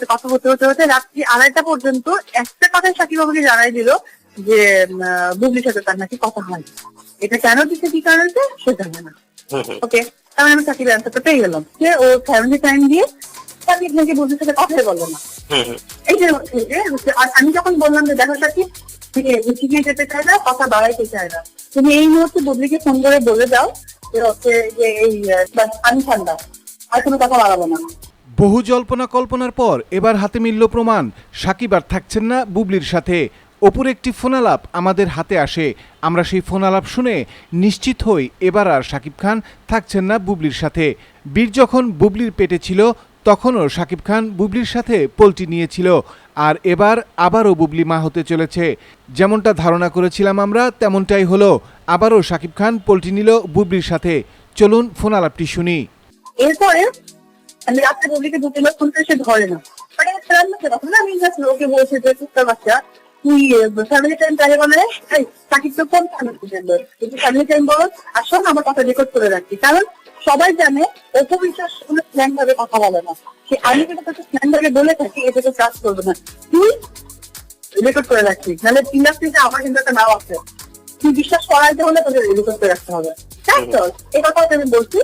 কথা হতে হতে হতে রাত্রি 2:30 পর্যন্ত একটা কথাই সাকিব আমাকে জানাই দিল যে বুবলির সাথে তার নাকি কথা হয়। এটা কেন দিচ্ছে কি কারণে সে জানে না। ওকে, তাহলে আমি সাকিবের অ্যান্সারটা পেয়ে গেলাম যে ও ফ্যামিলি টাইম দিয়ে সাকিব নাকি বুবলির সাথে কথাই বলে না। এই যে হচ্ছে আর আমি যখন বললাম যে দেখো সাকিব গুছিয়ে যেতে চায় না, কথা বাড়াইতে চায় না, তুমি এই মুহূর্তে বুবলিকে ফোন করে বলে দাও যে হচ্ছে যে এই আমি ঠান্ডা, আর কোনো কথা বাড়াবো না। বহু জল্পনা কল্পনার পর এবার হাতে মিলল প্রমাণ, সাকিব আর থাকছেন না বুবলির সাথে। অপুর একটি ফোনালাপ আমাদের হাতে আসে, আমরা সেই ফোনালাপ শুনে নিশ্চিত হই এবার আর সাকিব খান থাকছেন না বুবলির সাথে। বীর যখন বুবলির পেটে ছিল তখনও সাকিব খান বুবলির সাথে পল্টি নিয়েছিল, আর এবার আবারও বুবলি মা হতে চলেছে। যেমনটা ধারণা করেছিলাম আমরা তেমনটাই হলো, আবারও সাকিব খান পল্টি নিল বুবলির সাথে। চলুন ফোনালাপটি শুনি। এরপরে আমি রাত্রে বুবলিকে দুটো লোক ফোন করে সে ধরে না, মানে তখন আমি জাস্ট ওকে বলছি যে কুত্তার বাচ্চা তুই ফ্যামিলি টাইম চাই বলে সাকিব তো কোন কিন্তু ফ্যামিলি টাইম বলো আসো আমার কথা রেকর্ড করে রাখছি, কারণ সবাই জানে অপবিশ্বাস কোনো প্ল্যান ভাবে কথা বলে না। সে আমি যেটা তোকে প্ল্যান ভাবে বলে থাকি এটা তো কাজ করবে না, তুই রেকর্ড করে রাখছিস, নাহলে ইন্ডাস্ট্রিতে আমার কিন্তু একটা নাম আছে, তুই বিশ্বাস করাইতে হলে তোকে রেকর্ড করে রাখতে হবে। তাই তো এই কথা আমি বলছি।